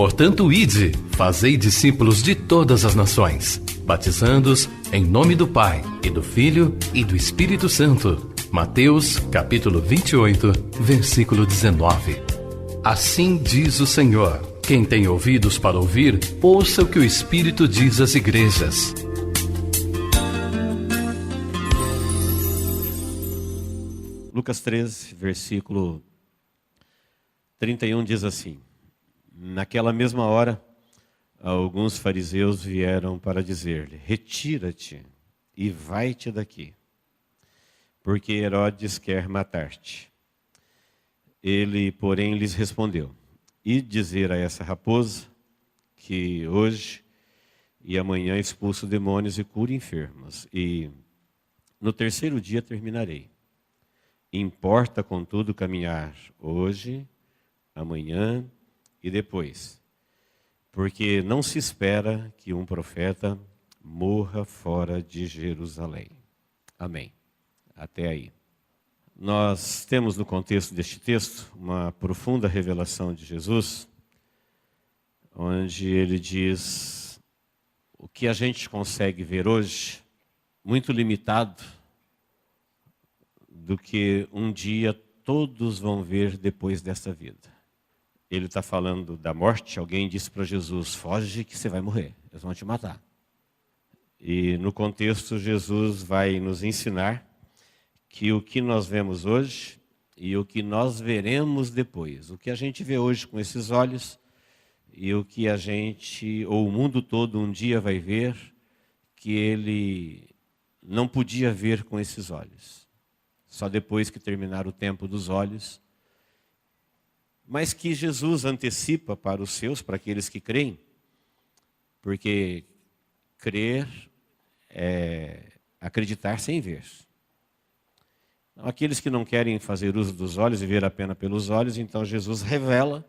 Portanto, ide, fazei discípulos de todas as nações, batizando-os em nome do Pai, e do Filho, e do Espírito Santo. Mateus, capítulo 28, versículo 19. Assim diz o Senhor: quem tem ouvidos para ouvir, ouça o que o Espírito diz às igrejas. Lucas 13, versículo 31 diz assim: naquela mesma hora, alguns fariseus vieram para dizer-lhe: retira-te e vai-te daqui, porque Herodes quer matar-te. Ele, porém, lhes respondeu: ide dizer a essa raposa que hoje e amanhã expulso demônios e curo enfermos, e no terceiro dia terminarei. Importa, contudo, caminhar hoje, amanhã e depois, porque não se espera que um profeta morra fora de Jerusalém. Amém. Até aí. Nós temos no contexto deste texto uma profunda revelação de Jesus, onde ele diz o que a gente consegue ver hoje, muito limitado do que um dia todos vão ver depois dessa vida. Ele está falando da morte. Alguém disse para Jesus: foge que você vai morrer, eles vão te matar. E no contexto, Jesus vai nos ensinar que o que nós vemos hoje e o que nós veremos depois, o que a gente vê hoje com esses olhos e o que a gente, ou o mundo todo, um dia vai ver, que ele não podia ver com esses olhos. Só depois que terminar o tempo dos olhos, mas que Jesus antecipa para os seus, para aqueles que creem, porque crer é acreditar sem ver. Então, aqueles que não querem fazer uso dos olhos e ver apenas pelos olhos, então Jesus revela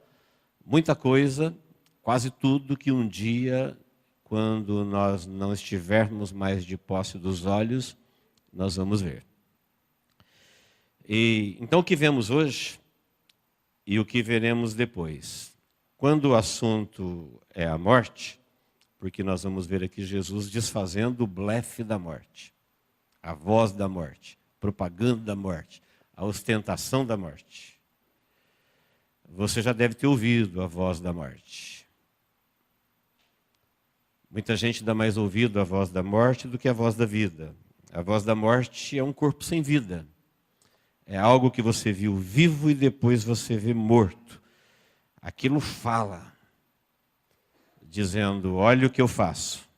muita coisa, quase tudo que um dia, quando nós não estivermos mais de posse dos olhos, nós vamos ver. E então o que vemos hoje e o que veremos depois. Quando o assunto é a morte, porque nós vamos ver aqui Jesus desfazendo o blefe da morte, a voz da morte, propaganda da morte, a ostentação da morte. Você já deve ter ouvido a voz da morte. Muita gente dá mais ouvido à voz da morte do que à voz da vida. A voz da morte é um corpo sem vida. É algo que você viu vivo e depois você vê morto. Aquilo fala, dizendo: olha o que eu faço.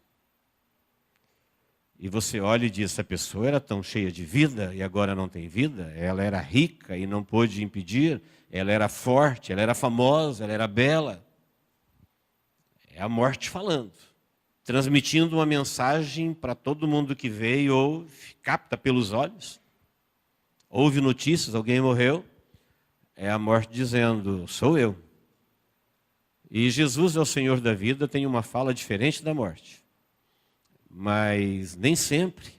E você olha e diz: essa pessoa era tão cheia de vida e agora não tem vida. Ela era rica e não pôde impedir. Ela era forte, ela era famosa, ela era bela. É a morte falando, transmitindo uma mensagem para todo mundo que vê e ouve, capta pelos olhos. Ouve notícias, alguém morreu, é a morte dizendo: sou eu. E Jesus é o Senhor da vida, tem uma fala diferente da morte. Mas nem sempre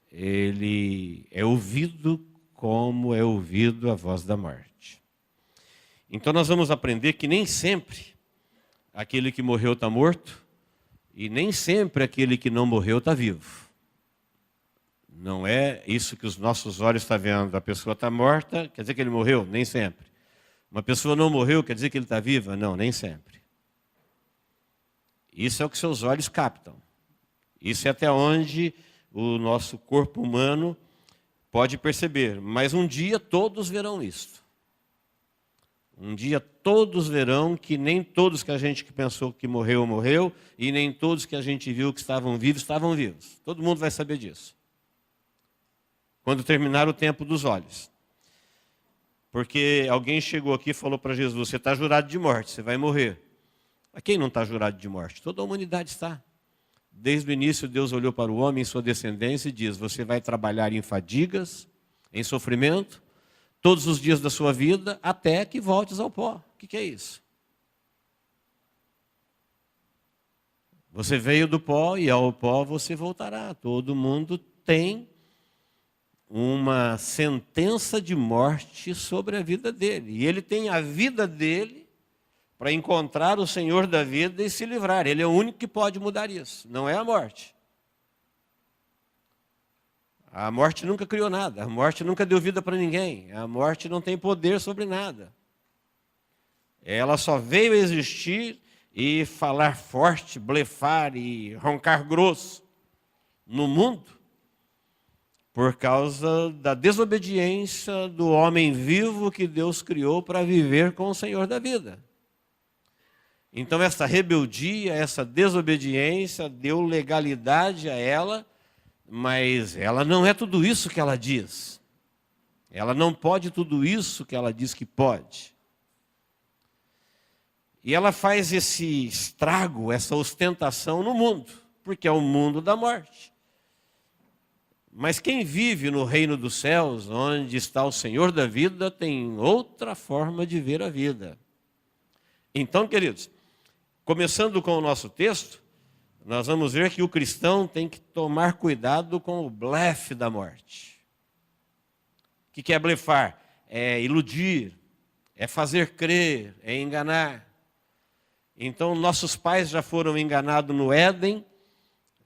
ele é ouvido como é ouvido a voz da morte. Então nós vamos aprender que nem sempre aquele que morreu está morto e nem sempre aquele que não morreu está vivo. Não é isso que os nossos olhos estão vendo. A pessoa está morta, quer dizer que ele morreu? Nem sempre. Uma pessoa não morreu, quer dizer que ele está viva? Não, nem sempre. Isso é o que seus olhos captam. Isso é até onde o nosso corpo humano pode perceber. Mas um dia todos verão isso. Um dia todos verão que nem todos que a gente que pensou que morreu, morreu, e nem todos que a gente viu que estavam vivos. Todo mundo vai saber disso. Quando terminar o tempo dos olhos. Porque alguém chegou aqui e falou para Jesus: você está jurado de morte, você vai morrer. Mas quem não está jurado de morte? Toda a humanidade está. Desde o início, Deus olhou para o homem e sua descendência e diz: você vai trabalhar em fadigas, em sofrimento, todos os dias da sua vida, até que voltes ao pó. O que é isso? Você veio do pó e ao pó você voltará. Todo mundo tem uma sentença de morte sobre a vida dele. E ele tem a vida dele para encontrar o Senhor da vida e se livrar. Ele é o único que pode mudar isso, não é a morte. A morte nunca criou nada, a morte nunca deu vida para ninguém, a morte não tem poder sobre nada. Ela só veio a existir e falar forte, blefar e roncar grosso no mundo por causa da desobediência do homem vivo que Deus criou para viver com o Senhor da vida. Então essa rebeldia, essa desobediência deu legalidade a ela, mas ela não é tudo isso que ela diz. Ela não pode tudo isso que ela diz que pode. E ela faz esse estrago, essa ostentação no mundo, porque é o mundo da morte. Mas quem vive no reino dos céus, onde está o Senhor da vida, tem outra forma de ver a vida. Então, queridos, começando com o nosso texto, nós vamos ver que o cristão tem que tomar cuidado com o blefe da morte. O que é blefar? É iludir, é fazer crer, é enganar. Então, nossos pais já foram enganados no Éden,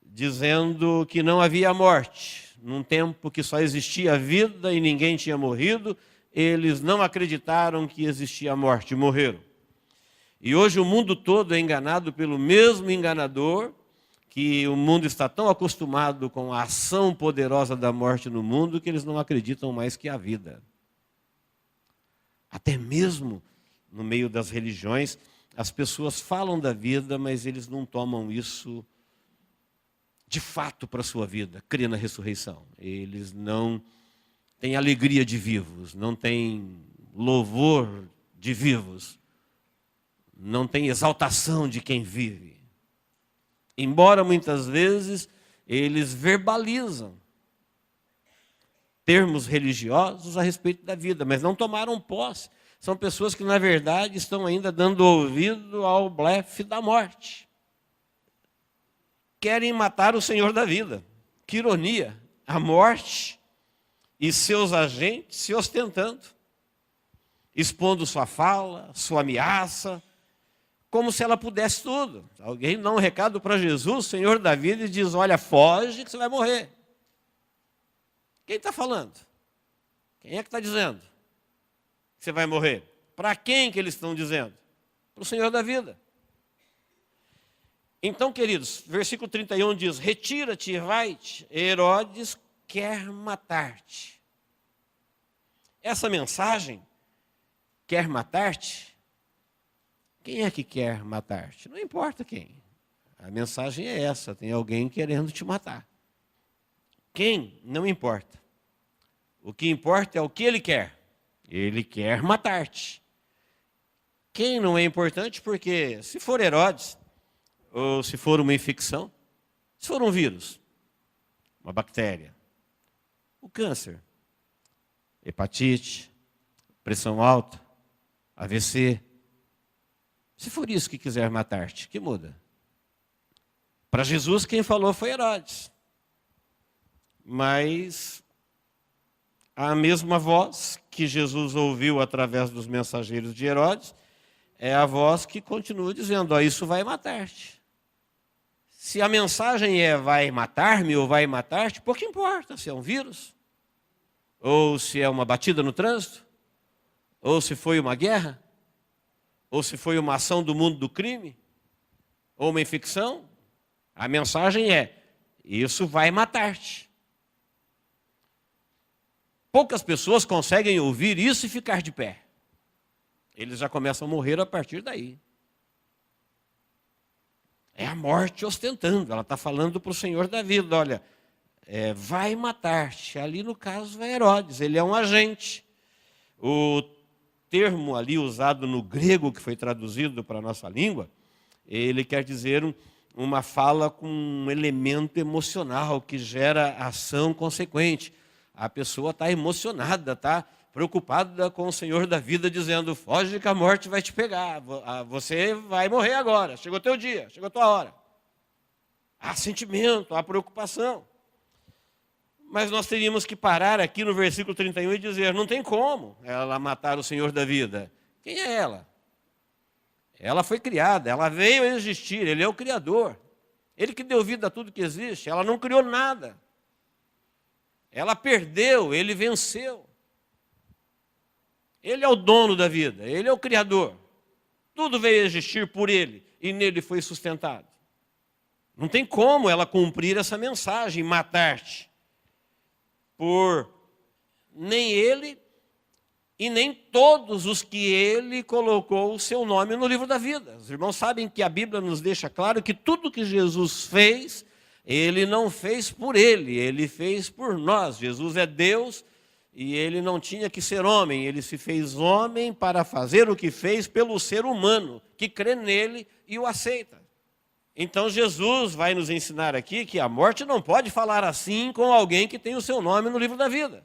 dizendo que não havia morte. Num tempo que só existia a vida e ninguém tinha morrido, eles não acreditaram que existia a morte, morreram. E hoje o mundo todo é enganado pelo mesmo enganador, que o mundo está tão acostumado com a ação poderosa da morte no mundo que eles não acreditam mais que há vida. Até mesmo no meio das religiões, as pessoas falam da vida, mas eles não tomam isso de fato para a sua vida, crê na ressurreição. Eles não têm alegria de vivos, não têm louvor de vivos, não têm exaltação de quem vive. Embora muitas vezes eles verbalizam termos religiosos a respeito da vida, mas não tomaram posse. São pessoas que, na verdade, estão ainda dando ouvido ao blefe da morte. Querem matar o Senhor da vida. Que ironia! A morte e seus agentes se ostentando, expondo sua fala, sua ameaça, como se ela pudesse tudo. Alguém dá um recado para Jesus, Senhor da vida, e diz, olha, foge que você vai morrer. Quem está falando? Quem é que está dizendo que você vai morrer? Para quem que eles estão dizendo? Para o Senhor da vida. Então, queridos, versículo 31 diz, retira-te e vai-te, Herodes quer matar-te. Essa mensagem, quer matar-te, quem é que quer matar-te? Não importa quem. A mensagem é essa, tem alguém querendo te matar. Quem? Não importa. O que importa é o que ele quer. Ele quer matar-te. Quem não é importante, porque se for Herodes, ou se for uma infecção, se for um vírus, uma bactéria, o câncer, hepatite, pressão alta, AVC, se for isso que quiser matar-te, que muda? Para Jesus quem falou foi Herodes. Mas a mesma voz que Jesus ouviu através dos mensageiros de Herodes é a voz que continua dizendo, ó, isso vai matar-te. Se a mensagem é vai matar-me ou vai matar-te, pouco importa se é um vírus, ou se é uma batida no trânsito, ou se foi uma guerra, ou se foi uma ação do mundo do crime, ou uma infecção. A mensagem é, isso vai matar-te. Poucas pessoas conseguem ouvir isso e ficar de pé. Eles já começam a morrer a partir daí. É a morte ostentando. Ela está falando para o Senhor da vida, olha, vai matar-te. Ali no caso é Herodes, ele é um agente. O termo ali usado no grego, que foi traduzido para a nossa língua, ele quer dizer uma fala com um elemento emocional que gera ação consequente. A pessoa está emocionada, está preocupada com o Senhor da vida, dizendo, foge que a morte vai te pegar, você vai morrer agora, chegou o teu dia, chegou a tua hora. Há sentimento, há preocupação. Mas nós teríamos que parar aqui no versículo 31 e dizer, não tem como ela matar o Senhor da vida. Quem é ela? Ela foi criada, ela veio a existir, ele é o Criador. Ele que deu vida a tudo que existe, ela não criou nada. Ela perdeu, ele venceu. Ele é o dono da vida, ele é o Criador. Tudo veio a existir por ele e nele foi sustentado. Não tem como ela cumprir essa mensagem, matar-te. Por nem ele e nem todos os que ele colocou o seu nome no livro da vida. Os irmãos sabem que a Bíblia nos deixa claro que tudo que Jesus fez, ele não fez por ele fez por nós. Jesus é Deus e ele não tinha que ser homem, ele se fez homem para fazer o que fez pelo ser humano, que crê nele e o aceita. Então Jesus vai nos ensinar aqui que a morte não pode falar assim com alguém que tem o seu nome no livro da vida.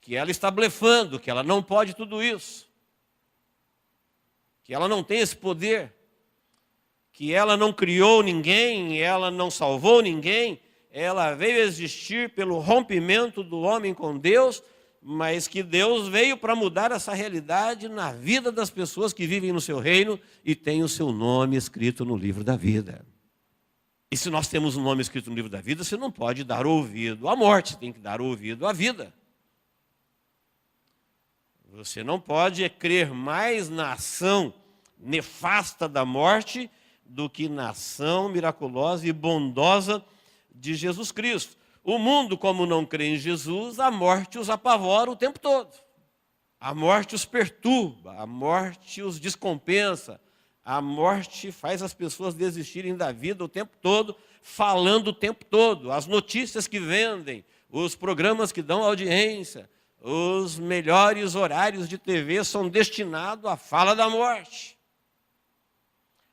Que ela está blefando, que ela não pode tudo isso. Que ela não tem esse poder. Que ela não criou ninguém, ela não salvou ninguém. Ela veio a existir pelo rompimento do homem com Deus, mas que Deus veio para mudar essa realidade na vida das pessoas que vivem no seu reino e têm o seu nome escrito no livro da vida. E se nós temos um nome escrito no livro da vida, você não pode dar ouvido à morte, você tem que dar ouvido à vida. Você não pode crer mais na ação nefasta da morte do que na ação miraculosa e bondosa de Jesus Cristo. O mundo, como não crê em Jesus, a morte os apavora o tempo todo. A morte os perturba, a morte os descompensa, a morte faz as pessoas desistirem da vida o tempo todo, falando o tempo todo. As notícias que vendem, os programas que dão audiência, os melhores horários de TV são destinados à fala da morte.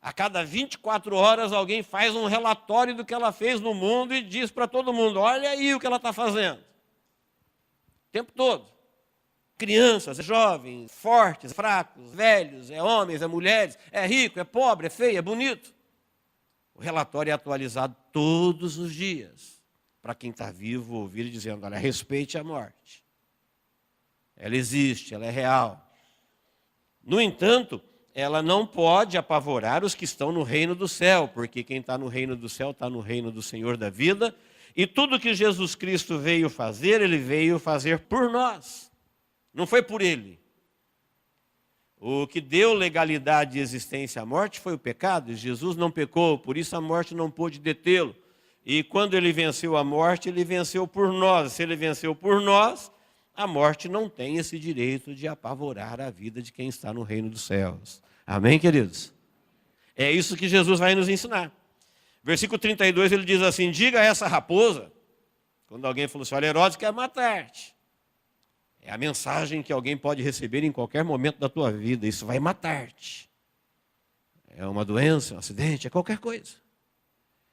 A cada 24 horas alguém faz um relatório do que ela fez no mundo e diz para todo mundo, olha aí o que ela está fazendo. O tempo todo. Crianças, jovens, fortes, fracos, velhos, homens, mulheres, é rico, é pobre, é feio, é bonito. O relatório é atualizado todos os dias. Para quem está vivo ouvir dizendo, olha, respeite a morte. Ela existe, ela é real. No entanto, ela não pode apavorar os que estão no reino do céu, porque quem está no reino do céu está no reino do Senhor da vida, e tudo que Jesus Cristo veio fazer, ele veio fazer por nós, não foi por ele. O que deu legalidade e existência à morte foi o pecado, e Jesus não pecou, por isso a morte não pôde detê-lo. E quando ele venceu a morte, ele venceu por nós. Se ele venceu por nós, a morte não tem esse direito de apavorar a vida de quem está no reino dos céus. Amém, queridos? É isso que Jesus vai nos ensinar. Versículo 32, ele diz assim, diga a essa raposa, quando alguém falou assim, olha, Herodes quer matar-te. É a mensagem que alguém pode receber em qualquer momento da tua vida, isso vai matar-te. É uma doença, um acidente, é qualquer coisa.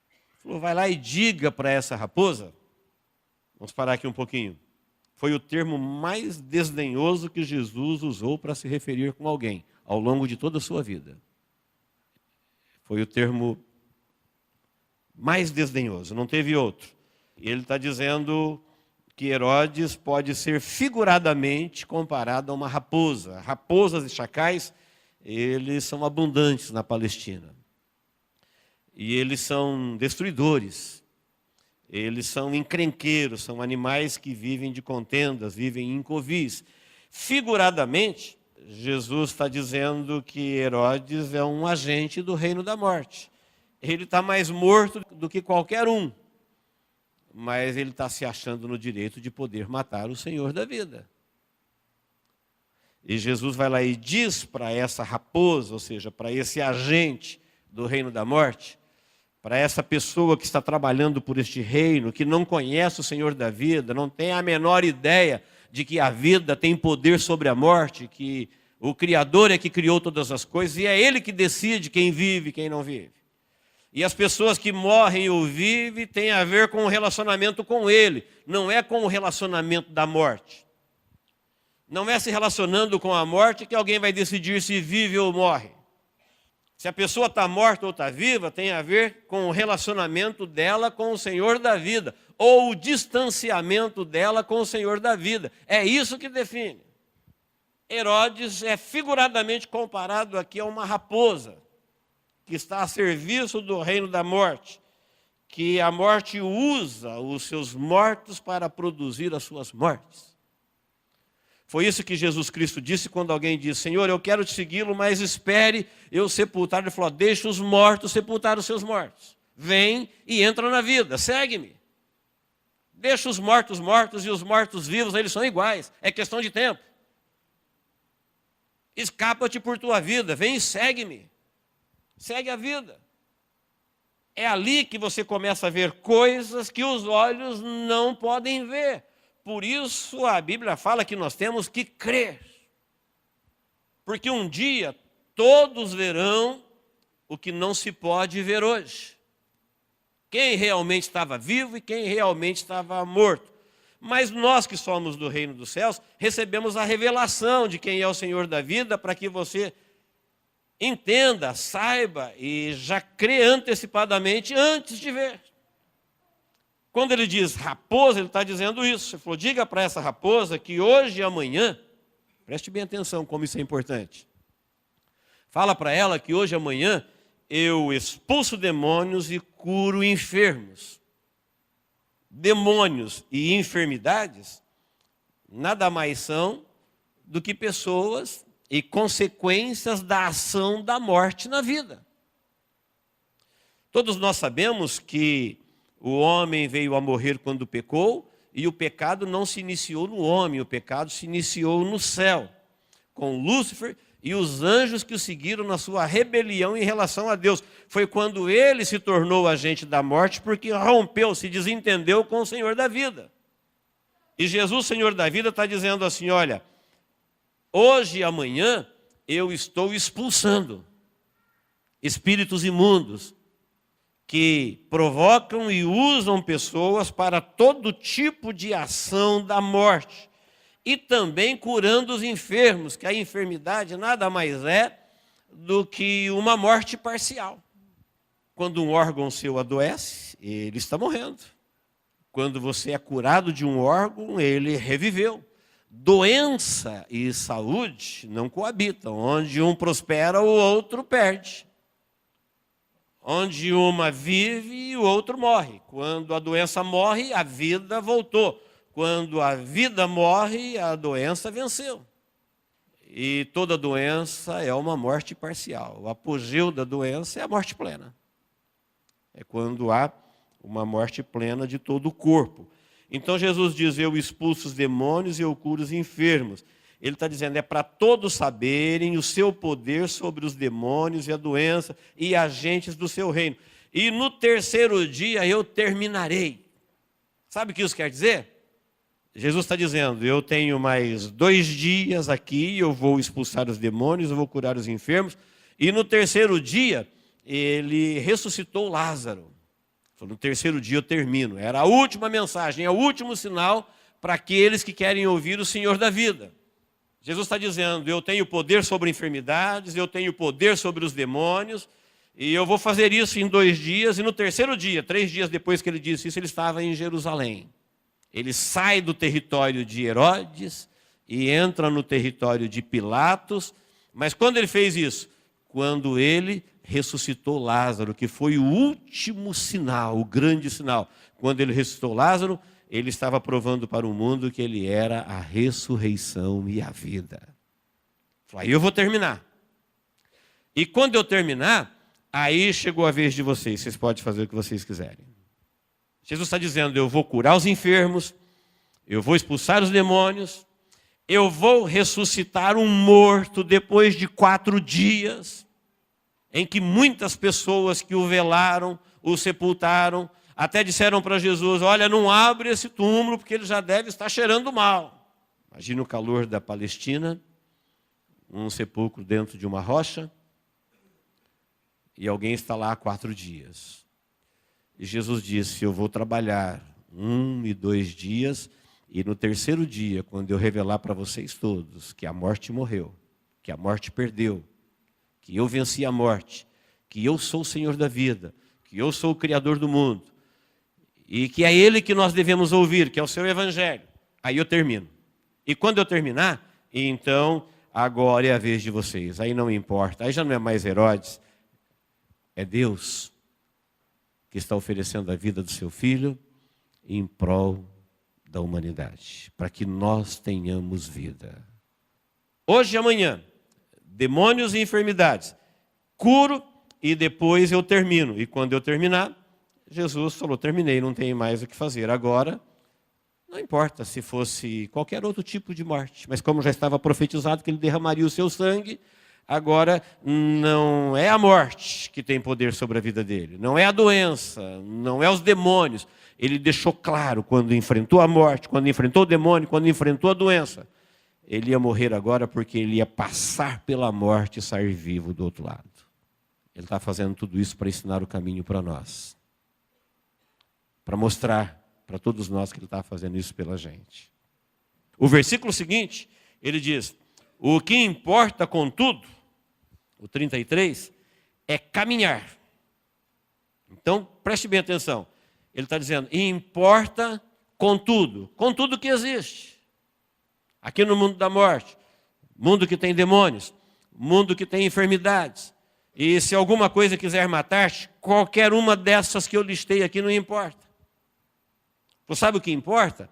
Ele falou, vai lá e diga para essa raposa, vamos parar aqui um pouquinho. Foi o termo mais desdenhoso que Jesus usou para se referir com alguém ao longo de toda a sua vida. Foi o termo mais desdenhoso, não teve outro. Ele está dizendo que Herodes pode ser figuradamente comparado a uma raposa. Raposas e chacais, eles são abundantes na Palestina. E eles são destruidores. Eles são encrenqueiros, são animais que vivem de contendas, vivem em covis. Figuradamente, Jesus está dizendo que Herodes é um agente do reino da morte. Ele está mais morto do que qualquer um, mas ele está se achando no direito de poder matar o Senhor da vida. E Jesus vai lá e diz para essa raposa, ou seja, para esse agente do reino da morte, para essa pessoa que está trabalhando por este reino, que não conhece o Senhor da vida, não tem a menor ideia de que a vida tem poder sobre a morte, que o Criador é que criou todas as coisas e é Ele que decide quem vive e quem não vive. E as pessoas que morrem ou vivem têm a ver com o relacionamento com Ele, não é com o relacionamento da morte. Não é se relacionando com a morte que alguém vai decidir se vive ou morre. Se a pessoa está morta ou está viva, tem a ver com o relacionamento dela com o Senhor da vida, ou o distanciamento dela com o Senhor da vida. É isso que define. Herodes é figuradamente comparado aqui a uma raposa que está a serviço do reino da morte, que a morte usa os seus mortos para produzir as suas mortes. Foi isso que Jesus Cristo disse quando alguém disse: Senhor, eu quero te segui-lo, mas espere eu sepultar. Ele falou: deixa os mortos sepultar os seus mortos. Vem e entra na vida, segue-me. Deixa os mortos mortos e os mortos vivos, eles são iguais, é questão de tempo. Escapa-te por tua vida, vem e segue-me. Segue a vida. É ali que você começa a ver coisas que os olhos não podem ver. Por isso a Bíblia fala que nós temos que crer. Porque um dia todos verão o que não se pode ver hoje. Quem realmente estava vivo e quem realmente estava morto. Mas nós que somos do reino dos céus, recebemos a revelação de quem é o Senhor da vida, para que você entenda, saiba e já crê antecipadamente antes de ver. Quando ele diz raposa, ele está dizendo isso. Ele falou: diga para essa raposa que hoje e amanhã, preste bem atenção como isso é importante. Fala para ela que hoje e amanhã eu expulso demônios e curo enfermos. Demônios e enfermidades nada mais são do que pessoas e consequências da ação da morte na vida. Todos nós sabemos que o homem veio a morrer quando pecou, e o pecado não se iniciou no homem, o pecado se iniciou no céu, com Lúcifer e os anjos que o seguiram na sua rebelião em relação a Deus. Foi quando ele se tornou agente da morte, porque rompeu, se desentendeu com o Senhor da vida. E Jesus, Senhor da vida, está dizendo assim: olha, hoje e amanhã eu estou expulsando espíritos imundos que provocam e usam pessoas para todo tipo de ação da morte. E também curando os enfermos, que a enfermidade nada mais é do que uma morte parcial. Quando um órgão seu adoece, ele está morrendo. Quando você é curado de um órgão, ele reviveu. Doença e saúde não coabitam. Onde um prospera, o outro perde. Onde uma vive e o outro morre. Quando a doença morre, a vida voltou. Quando a vida morre, a doença venceu. E toda doença é uma morte parcial. O apogeu da doença é a morte plena. É quando há uma morte plena de todo o corpo. Então Jesus diz: eu expulso os demônios e eu curo os enfermos. Ele está dizendo, é para todos saberem o seu poder sobre os demônios e a doença e agentes do seu reino. E no terceiro dia eu terminarei. Sabe o que isso quer dizer? Jesus está dizendo, eu tenho mais 2 dias aqui, eu vou expulsar os demônios, eu vou curar os enfermos. E no terceiro dia, ele ressuscitou Lázaro. No terceiro dia eu termino. Era a última mensagem, é o último sinal para aqueles que querem ouvir o Senhor da vida. Jesus está dizendo, eu tenho poder sobre enfermidades, eu tenho poder sobre os demônios, e eu vou fazer isso em 2 dias. E no terceiro dia, 3 dias depois que ele disse isso, ele estava em Jerusalém. Ele sai do território de Herodes e entra no território de Pilatos. Mas quando ele fez isso? Quando ele ressuscitou Lázaro, que foi o último sinal, o grande sinal. Quando ele ressuscitou Lázaro, ele estava provando para o mundo que ele era a ressurreição e a vida. Falei, aí eu vou terminar. E quando eu terminar, aí chegou a vez de vocês podem fazer o que vocês quiserem. Jesus está dizendo, eu vou curar os enfermos, eu vou expulsar os demônios, eu vou ressuscitar um morto depois de 4 dias, em que muitas pessoas que o velaram, o sepultaram, até disseram para Jesus, olha, não abre esse túmulo, porque ele já deve estar cheirando mal. Imagina o calor da Palestina, um sepulcro dentro de uma rocha, e alguém está lá há 4 dias. E Jesus disse, eu vou trabalhar 1 e 2 dias, e no terceiro dia, quando eu revelar para vocês todos que a morte morreu, que a morte perdeu, que eu venci a morte, que eu sou o Senhor da vida, que eu sou o Criador do mundo, e que é Ele que nós devemos ouvir, que é o seu Evangelho. Aí eu termino. E quando eu terminar, então agora é a vez de vocês. Aí não importa, aí já não é mais Herodes, é Deus que está oferecendo a vida do seu filho em prol da humanidade, para que nós tenhamos vida. Hoje e amanhã, demônios e enfermidades, curo e depois eu termino. E quando eu terminar, Jesus falou, terminei, não tem mais o que fazer. Agora, não importa se fosse qualquer outro tipo de morte, mas como já estava profetizado que ele derramaria o seu sangue, agora não é a morte que tem poder sobre a vida dele, não é a doença, não é os demônios. Ele deixou claro quando enfrentou a morte, quando enfrentou o demônio, quando enfrentou a doença, ele ia morrer agora porque ele ia passar pela morte e sair vivo do outro lado. Ele está fazendo tudo isso para ensinar o caminho para nós, para mostrar para todos nós que ele está fazendo isso pela gente. O versículo seguinte, ele diz, o que importa contudo, o 33, é caminhar. Então, preste bem atenção. Ele está dizendo, importa contudo que existe. Aqui no mundo da morte, mundo que tem demônios, mundo que tem enfermidades. E se alguma coisa quiser matar-te, qualquer uma dessas que eu listei aqui não importa. Você sabe o que importa?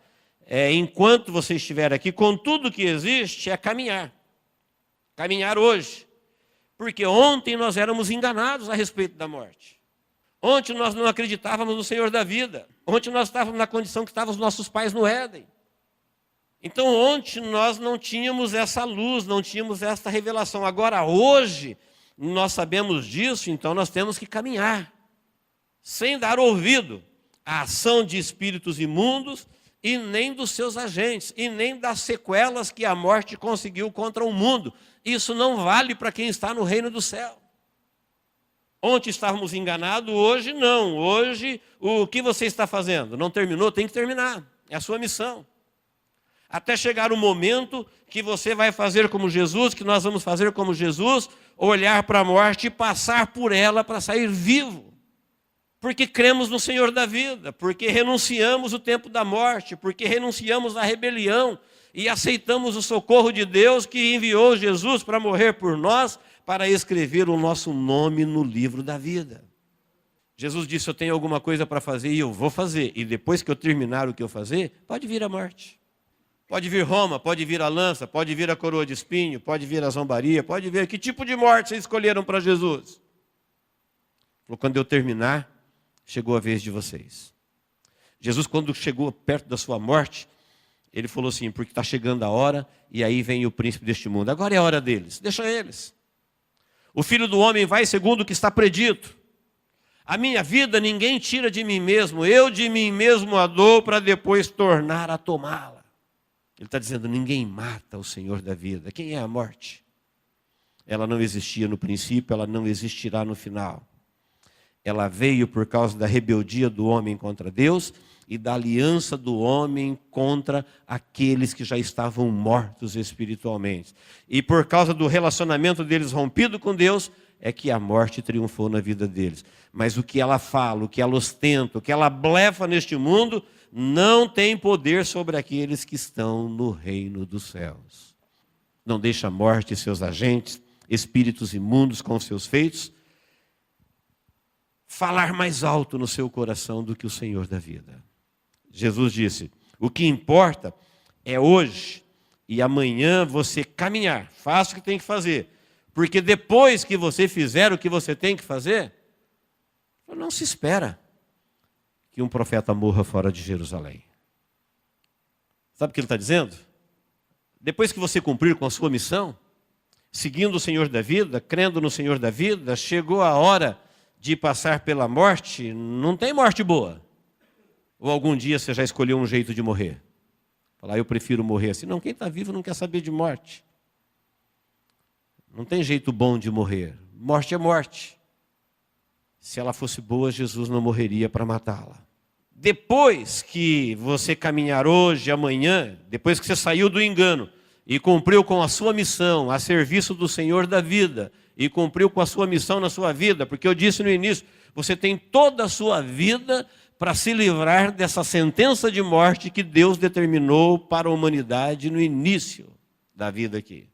Enquanto você estiver aqui, com tudo que existe, é caminhar. Caminhar hoje. Porque ontem nós éramos enganados a respeito da morte. Ontem nós não acreditávamos no Senhor da vida. Ontem nós estávamos na condição que estavam os nossos pais no Éden. Então ontem nós não tínhamos essa luz, não tínhamos essa revelação. Agora hoje nós sabemos disso, então nós temos que caminhar. Sem dar ouvido à ação de espíritos imundos e nem dos seus agentes, e nem das sequelas que a morte conseguiu contra o mundo. Isso não vale para quem está no reino do céu. Ontem estávamos enganados, hoje não. Hoje, o que você está fazendo? Não terminou? Tem que terminar. É a sua missão. Até chegar o momento que você vai fazer como Jesus, que nós vamos fazer como Jesus, olhar para a morte e passar por ela para sair vivo. Porque cremos no Senhor da vida, porque renunciamos o tempo da morte, porque renunciamos à rebelião e aceitamos o socorro de Deus que enviou Jesus para morrer por nós, para escrever o nosso nome no livro da vida. Jesus disse, eu tenho alguma coisa para fazer e eu vou fazer. E depois que eu terminar o que eu fazer, pode vir a morte. Pode vir Roma, pode vir a lança, pode vir a coroa de espinho, pode vir a zombaria, pode vir... Que tipo de morte vocês escolheram para Jesus? Quando eu terminar, chegou a vez de vocês. Jesus, quando chegou perto da sua morte, ele falou assim, porque está chegando a hora, e aí vem o príncipe deste mundo. Agora é a hora deles, deixa eles. O Filho do Homem vai segundo o que está predito. A minha vida ninguém tira de mim mesmo, eu de mim mesmo a dou para depois tornar a tomá-la. Ele está dizendo, ninguém mata o Senhor da vida. Quem é a morte? Ela não existia no princípio, ela não existirá no final. Ela veio por causa da rebeldia do homem contra Deus e da aliança do homem contra aqueles que já estavam mortos espiritualmente. E por causa do relacionamento deles rompido com Deus, é que a morte triunfou na vida deles. Mas o que ela fala, o que ela ostenta, o que ela blefa neste mundo, não tem poder sobre aqueles que estão no reino dos céus. Não deixa a morte e seus agentes, espíritos imundos com seus feitos, falar mais alto no seu coração do que o Senhor da vida. Jesus disse, o que importa é hoje e amanhã você caminhar, faça o que tem que fazer, porque depois que você fizer o que você tem que fazer, não se espera que um profeta morra fora de Jerusalém. Sabe o que ele está dizendo? Depois que você cumprir com a sua missão, seguindo o Senhor da vida, crendo no Senhor da vida, chegou a hora de passar pela morte, não tem morte boa. Ou algum dia você já escolheu um jeito de morrer? Falar, eu prefiro morrer assim. Não, quem está vivo não quer saber de morte. Não tem jeito bom de morrer. Morte é morte. Se ela fosse boa, Jesus não morreria para matá-la. Depois que você caminhar hoje, amanhã, depois que você saiu do engano e cumpriu com a sua missão, a serviço do Senhor da vida, e cumpriu com a sua missão na sua vida, porque eu disse no início, você tem toda a sua vida para se livrar dessa sentença de morte que Deus determinou para a humanidade no início da vida aqui.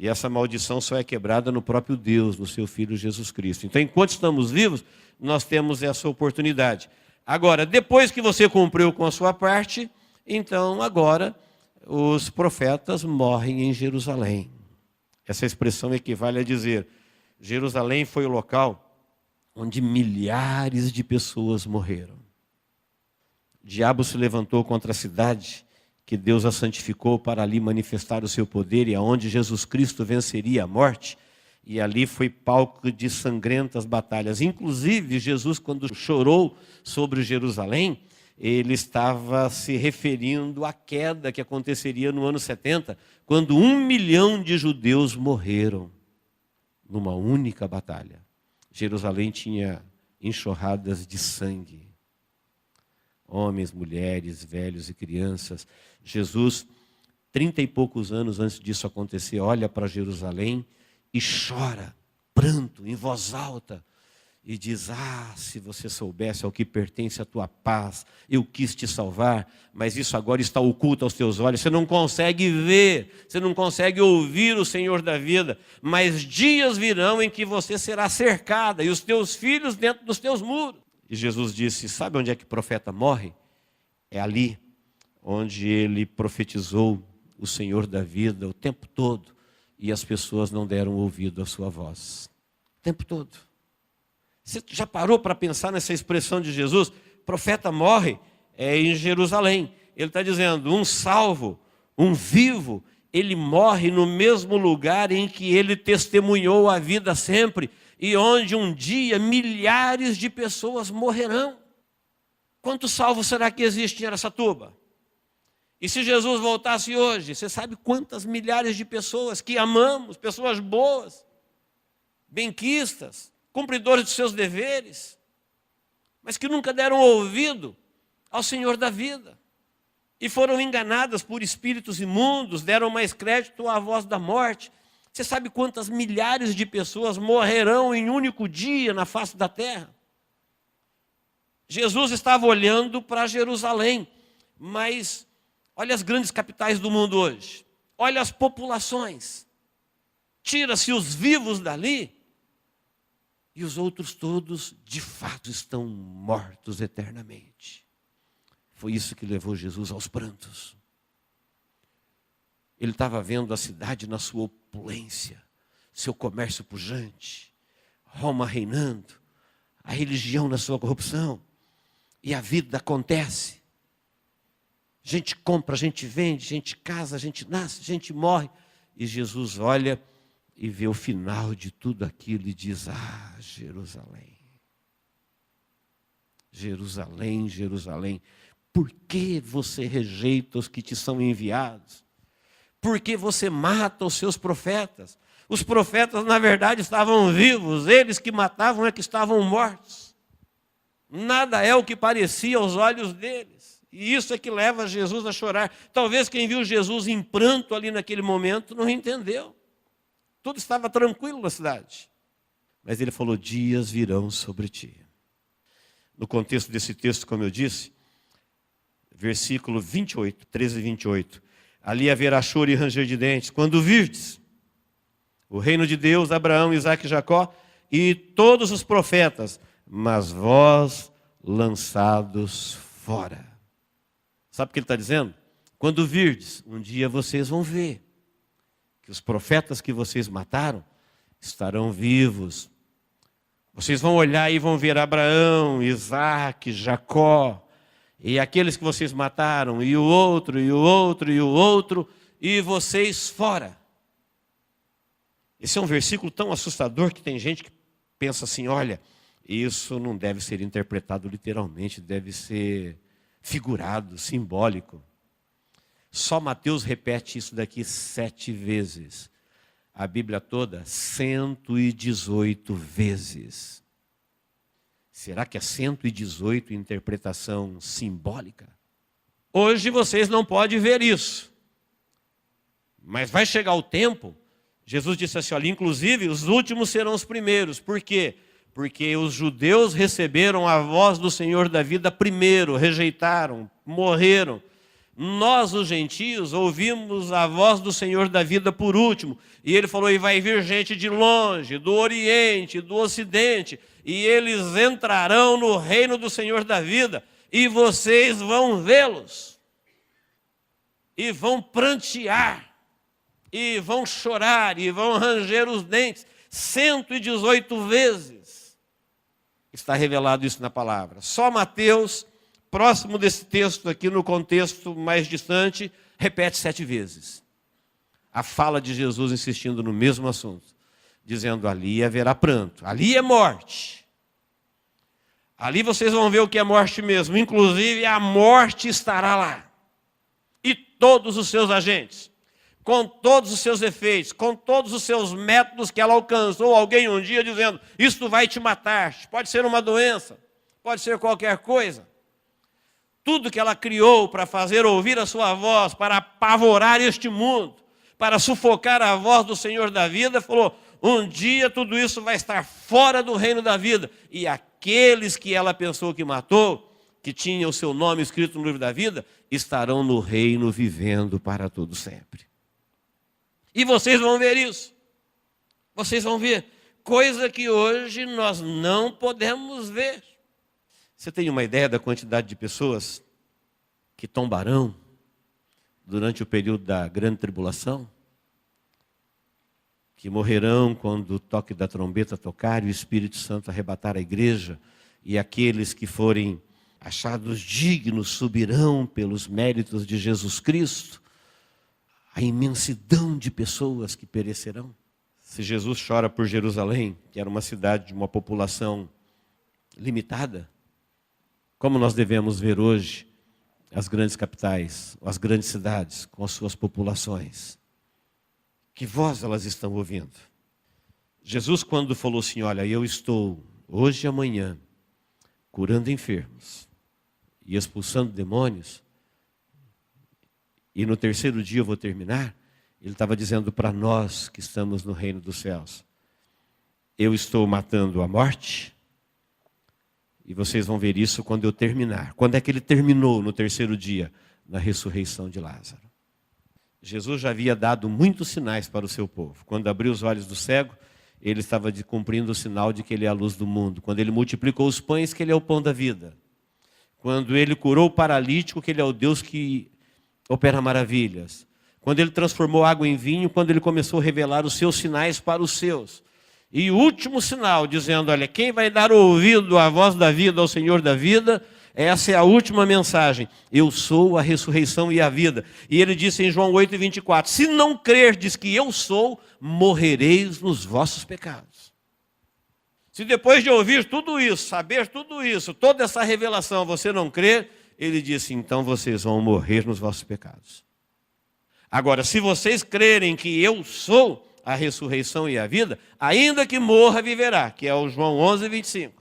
E essa maldição só é quebrada no próprio Deus, no seu Filho Jesus Cristo. Então, enquanto estamos vivos, nós temos essa oportunidade. Agora, depois que você cumpriu com a sua parte, então agora os profetas morrem em Jerusalém. Essa expressão equivale a dizer, Jerusalém foi o local onde milhares de pessoas morreram. O diabo se levantou contra a cidade, que Deus a santificou para ali manifestar o seu poder, e aonde Jesus Cristo venceria a morte, e ali foi palco de sangrentas batalhas. Inclusive, Jesus, quando chorou sobre Jerusalém, ele estava se referindo à queda que aconteceria no ano 70, quando 1 milhão de judeus morreram numa única batalha. Jerusalém tinha enxurradas de sangue. Homens, mulheres, velhos e crianças. Jesus, 30 e poucos anos antes disso acontecer, olha para Jerusalém e chora, pranto, em voz alta, e diz, se você soubesse ao que pertence a tua paz, eu quis te salvar, mas isso agora está oculto aos teus olhos, você não consegue ver, você não consegue ouvir o Senhor da vida, mas dias virão em que você será cercada, e os teus filhos dentro dos teus muros. E Jesus disse, sabe onde é que o profeta morre? É ali, onde ele profetizou o Senhor da vida o tempo todo, e as pessoas não deram ouvido à sua voz. O tempo todo. Você já parou para pensar nessa expressão de Jesus? Profeta morre em Jerusalém. Ele está dizendo, um salvo, um vivo, ele morre no mesmo lugar em que ele testemunhou a vida sempre, e onde um dia milhares de pessoas morrerão. Quantos salvos será que existem em Araçatuba? E se Jesus voltasse hoje, você sabe quantas milhares de pessoas que amamos, pessoas boas, benquistas, cumpridores de seus deveres, mas que nunca deram ouvido ao Senhor da vida, e foram enganadas por espíritos imundos, deram mais crédito à voz da morte. Você sabe quantas milhares de pessoas morrerão em um único dia na face da terra? Jesus estava olhando para Jerusalém, mas olha as grandes capitais do mundo hoje, olha as populações, tira-se os vivos dali, e os outros todos, de fato, estão mortos eternamente. Foi isso que levou Jesus aos prantos. Ele estava vendo a cidade na sua opulência, seu comércio pujante, Roma reinando, a religião na sua corrupção, e a vida acontece. Gente compra, gente vende, gente casa, gente nasce, gente morre. E Jesus olha e vê o final de tudo aquilo e diz, Jerusalém, Jerusalém, Jerusalém, por que você rejeita os que te são enviados? Por que você mata os seus profetas? Os profetas, na verdade, estavam vivos, eles que matavam é que estavam mortos. Nada é o que parecia aos olhos deles. E isso é que leva Jesus a chorar. Talvez quem viu Jesus em pranto ali naquele momento não entendeu. Tudo estava tranquilo na cidade. Mas ele falou, dias virão sobre ti. No contexto desse texto, como eu disse, versículo 28, 13 e 28. Ali haverá choro e ranger de dentes, quando virdes o reino de Deus, Abraão, Isaque e Jacó, e todos os profetas, mas vós lançados fora. Sabe o que ele está dizendo? Quando virdes, um dia vocês vão ver que os profetas que vocês mataram estarão vivos. Vocês vão olhar e vão ver Abraão, Isaque, Jacó, e aqueles que vocês mataram, e o outro, e o outro, e o outro, e vocês fora. Esse é um versículo tão assustador que tem gente que pensa assim, olha, isso não deve ser interpretado literalmente, deve ser figurado, simbólico. Só Mateus repete isso daqui 7 vezes. A Bíblia toda, 118 vezes. Será que é 118 interpretação simbólica? Hoje vocês não podem ver isso. Mas vai chegar o tempo, Jesus disse assim, olha, inclusive os últimos serão os primeiros. Por quê? Porque os judeus receberam a voz do Senhor da vida primeiro, rejeitaram, morreram. Nós, os gentios, ouvimos a voz do Senhor da vida por último. E ele falou, e vai vir gente de longe, do Oriente, do Ocidente, e eles entrarão no reino do Senhor da vida, e vocês vão vê-los, e vão prantear, e vão chorar, e vão ranger os dentes, 118 vezes. Está revelado isso na palavra. Só Mateus, próximo desse texto aqui, no contexto mais distante, repete 7 vezes. A fala de Jesus insistindo no mesmo assunto, dizendo, ali haverá pranto, ali é morte. Ali vocês vão ver o que é morte mesmo, inclusive a morte estará lá. E todos os seus agentes, com todos os seus efeitos, com todos os seus métodos que ela alcançou, alguém um dia dizendo, isto vai te matar, pode ser uma doença, pode ser qualquer coisa. Tudo que ela criou para fazer ouvir a sua voz, para apavorar este mundo, para sufocar a voz do Senhor da vida, falou, um dia tudo isso vai estar fora do reino da vida. E aqueles que ela pensou que matou, que tinham o seu nome escrito no livro da vida, estarão no reino vivendo para todo sempre. E vocês vão ver isso. Vocês vão ver. Coisa que hoje nós não podemos ver. Você tem uma ideia da quantidade de pessoas que tombarão durante o período da grande tribulação? Que morrerão quando o toque da trombeta tocar e o Espírito Santo arrebatar a igreja, e aqueles que forem achados dignos subirão pelos méritos de Jesus Cristo. A imensidão de pessoas que perecerão. Se Jesus chora por Jerusalém, que era uma cidade de uma população limitada, como nós devemos ver hoje as grandes capitais, as grandes cidades com as suas populações? Que voz elas estão ouvindo? Jesus, quando falou assim, olha, eu estou hoje e amanhã curando enfermos e expulsando demônios, e no terceiro dia eu vou terminar, ele estava dizendo para nós que estamos no reino dos céus, eu estou matando a morte, e vocês vão ver isso quando eu terminar. Quando é que ele terminou no terceiro dia? Na ressurreição de Lázaro. Jesus já havia dado muitos sinais para o seu povo. Quando abriu os olhos do cego, ele estava cumprindo o sinal de que ele é a luz do mundo. Quando ele multiplicou os pães, que ele é o pão da vida. Quando ele curou o paralítico, que ele é o Deus que opera maravilhas. Quando ele transformou água em vinho, quando ele começou a revelar os seus sinais para os seus. E o último sinal, dizendo, olha, quem vai dar ouvido à voz da vida, ao Senhor da vida, essa é a última mensagem. Eu sou a ressurreição e a vida. E ele disse em João 8:24, se não crerdes que eu sou, morrereis nos vossos pecados. Se depois de ouvir tudo isso, saber tudo isso, toda essa revelação, você não crer, ele disse, então vocês vão morrer nos vossos pecados. Agora, se vocês crerem que eu sou a ressurreição e a vida, ainda que morra, viverá, que é o João 11:25.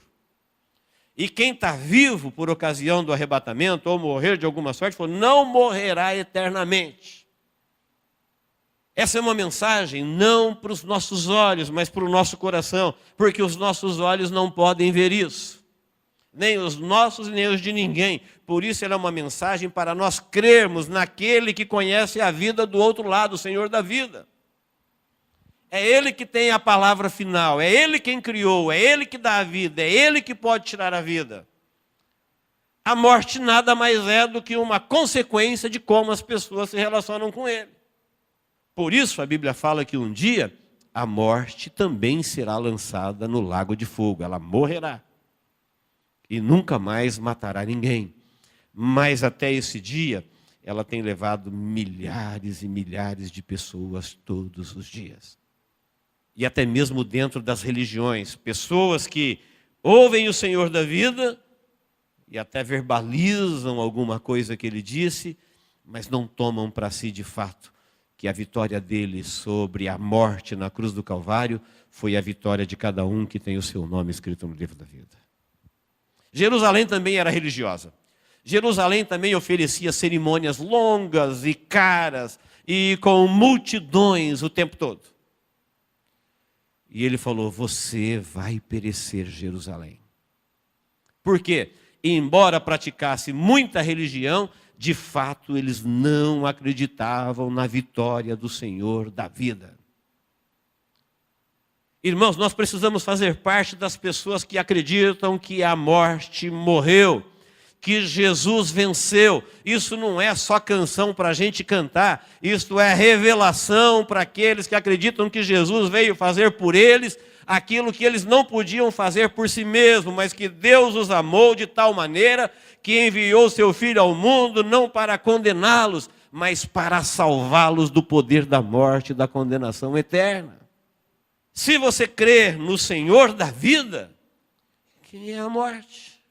E quem está vivo por ocasião do arrebatamento, ou morrer de alguma sorte, não morrerá eternamente. Essa é uma mensagem não para os nossos olhos, mas para o nosso coração, porque os nossos olhos não podem ver isso. Nem os nossos, nem os de ninguém. Por isso ela é uma mensagem para nós crermos naquele que conhece a vida do outro lado, o Senhor da vida. É Ele que tem a palavra final, é Ele quem criou, é Ele que dá a vida, é Ele que pode tirar a vida. A morte nada mais é do que uma consequência de como as pessoas se relacionam com Ele. Por isso a Bíblia fala que um dia a morte também será lançada no lago de fogo, ela morrerá. E nunca mais matará ninguém. Mas até esse dia, ela tem levado milhares e milhares de pessoas todos os dias. E até mesmo dentro das religiões, pessoas que ouvem o Senhor da vida e até verbalizam alguma coisa que ele disse, mas não tomam para si de fato que a vitória dele sobre a morte na cruz do Calvário foi a vitória de cada um que tem o seu nome escrito no livro da vida. Jerusalém também era religiosa. Jerusalém também oferecia cerimônias longas e caras e com multidões o tempo todo. E ele falou, você vai perecer, Jerusalém. Por quê? Embora praticasse muita religião, de fato, eles não acreditavam na vitória do Senhor da vida. Irmãos, nós precisamos fazer parte das pessoas que acreditam que a morte morreu, que Jesus venceu. Isso não é só canção para a gente cantar, isso é revelação para aqueles que acreditam que Jesus veio fazer por eles aquilo que eles não podiam fazer por si mesmos, mas que Deus os amou de tal maneira que enviou seu Filho ao mundo não para condená-los, mas para salvá-los do poder da morte e da condenação eterna. Se você crer no Senhor da vida, quem é a morte?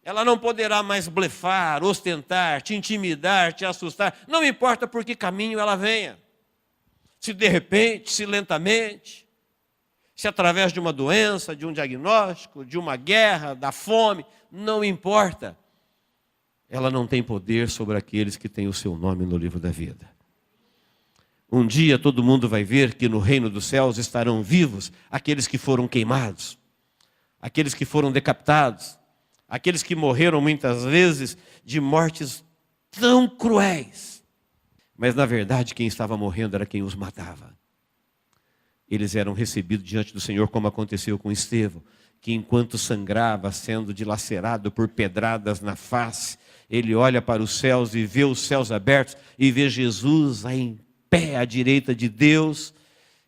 Ela não poderá mais blefar, ostentar, te intimidar, te assustar. Não importa por que caminho ela venha. Se de repente, se lentamente, se através de uma doença, de um diagnóstico, de uma guerra, da fome, não importa. Ela não tem poder sobre aqueles que têm o seu nome no livro da vida. Um dia todo mundo vai ver que no reino dos céus estarão vivos aqueles que foram queimados, aqueles que foram decapitados, aqueles que morreram muitas vezes de mortes tão cruéis. Mas na verdade quem estava morrendo era quem os matava. Eles eram recebidos diante do Senhor, como aconteceu com Estevão, que enquanto sangrava, sendo dilacerado por pedradas na face, ele olha para os céus e vê os céus abertos e vê Jesus em pé à direita de Deus.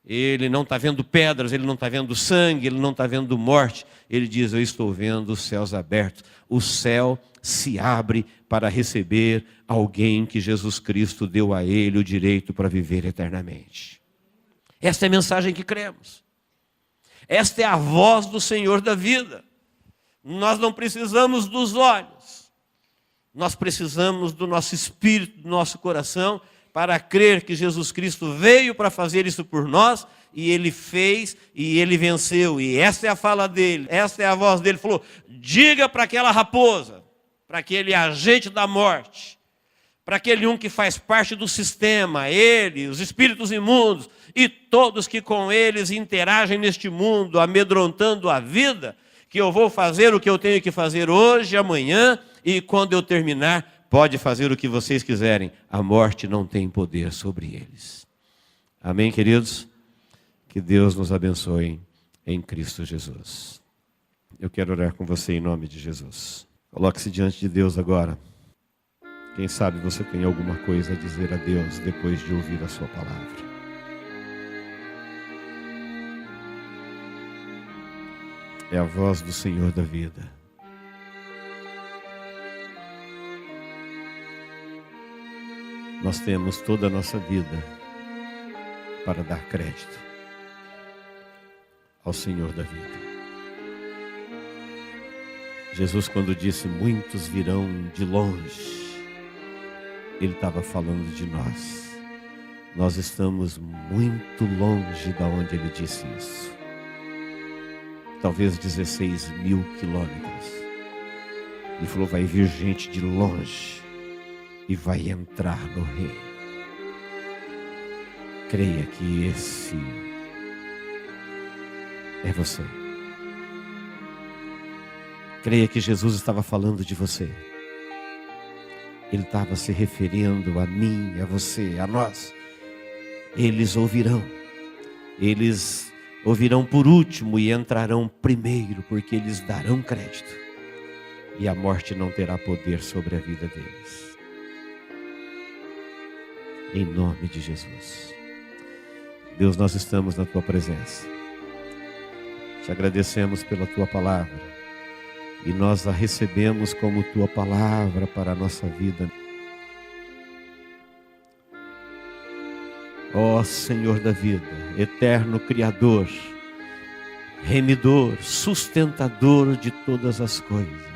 Ele não está vendo pedras, ele não está vendo sangue, ele não está vendo morte. Ele diz: eu estou vendo os céus abertos. O céu se abre para receber alguém que Jesus Cristo deu a ele o direito para viver eternamente. Esta é a mensagem que cremos. Esta é a voz do Senhor da vida. Nós não precisamos dos olhos. Nós precisamos do nosso espírito, do nosso coração, para crer que Jesus Cristo veio para fazer isso por nós, e Ele fez, e Ele venceu. E esta é a fala dele, esta é a voz dele. Ele falou: diga para aquela raposa, para aquele agente da morte, para aquele um que faz parte do sistema, ele, os espíritos imundos, e todos que com eles interagem neste mundo, amedrontando a vida, que eu vou fazer o que eu tenho que fazer hoje, amanhã, e quando eu terminar, pode fazer o que vocês quiserem. A morte não tem poder sobre eles. Amém, queridos? Que Deus nos abençoe em Cristo Jesus. Eu quero orar com você em nome de Jesus. Coloque-se diante de Deus agora. Quem sabe você tem alguma coisa a dizer a Deus depois de ouvir a sua palavra. É a voz do Senhor da vida. Nós temos toda a nossa vida para dar crédito ao Senhor da vida. Jesus, quando disse: muitos virão de longe, Ele estava falando de nós. Nós estamos muito longe da onde Ele disse isso. Talvez 16 mil quilômetros. Ele falou: vai vir gente de longe e vai entrar no reino. Creia que esse é você. Creia que Jesus estava falando de você. Ele estava se referindo a mim, a você, a nós. Eles ouvirão. Eles ouvirão por último e entrarão primeiro, porque eles darão crédito. E a morte não terá poder sobre a vida deles. Em nome de Jesus. Deus, nós estamos na Tua presença. Te agradecemos pela Tua palavra. E nós a recebemos como Tua palavra para a nossa vida. Ó Senhor da vida, eterno Criador, remidor, sustentador de todas as coisas.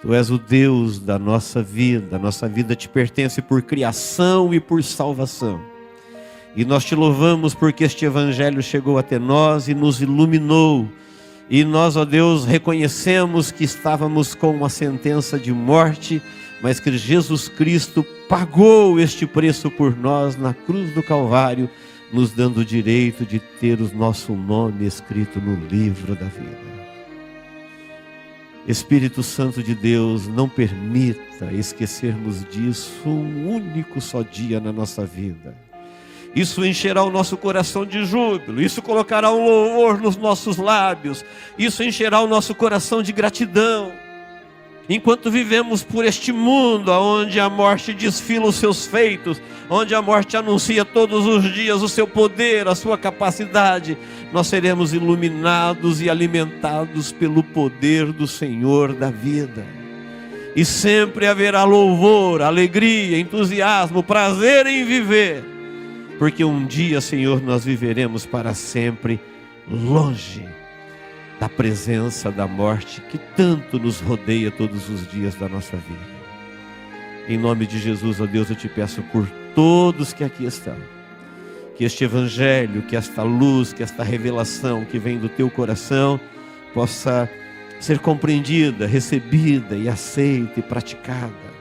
Tu és o Deus da nossa vida te pertence por criação e por salvação. E nós te louvamos porque este Evangelho chegou até nós e nos iluminou. E nós, ó Deus, reconhecemos que estávamos com uma sentença de morte, mas que Jesus Cristo pagou este preço por nós na cruz do Calvário, nos dando o direito de ter o nosso nome escrito no livro da vida. Espírito Santo de Deus, não permita esquecermos disso um único só dia na nossa vida. Isso encherá o nosso coração de júbilo, isso colocará um louvor nos nossos lábios, isso encherá o nosso coração de gratidão. Enquanto vivemos por este mundo, onde a morte desfila os seus feitos, onde a morte anuncia todos os dias o seu poder, a sua capacidade, nós seremos iluminados e alimentados pelo poder do Senhor da vida. E sempre haverá louvor, alegria, entusiasmo, prazer em viver, porque um dia, Senhor, nós viveremos para sempre longe da presença da morte que tanto nos rodeia todos os dias da nossa vida. Em nome de Jesus, ó Deus, eu te peço por todos que aqui estão, que este evangelho, que esta luz, que esta revelação que vem do teu coração possa ser compreendida, recebida e aceita e praticada.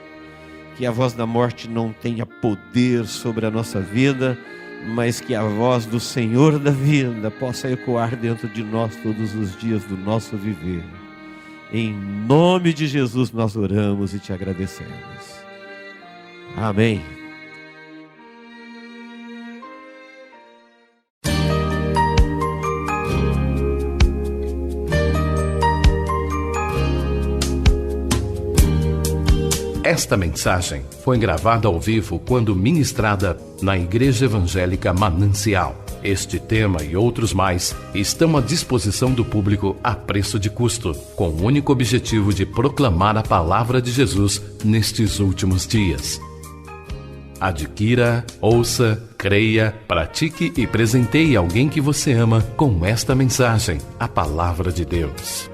Que a voz da morte não tenha poder sobre a nossa vida, mas que a voz do Senhor da vida possa ecoar dentro de nós todos os dias do nosso viver. Em nome de Jesus nós oramos e te agradecemos. Amém. Esta mensagem foi gravada ao vivo quando ministrada na Igreja Evangélica Manancial. Este tema e outros mais estão à disposição do público a preço de custo, com o único objetivo de proclamar a palavra de Jesus nestes últimos dias. Adquira, ouça, creia, pratique e presenteie alguém que você ama com esta mensagem, a palavra de Deus.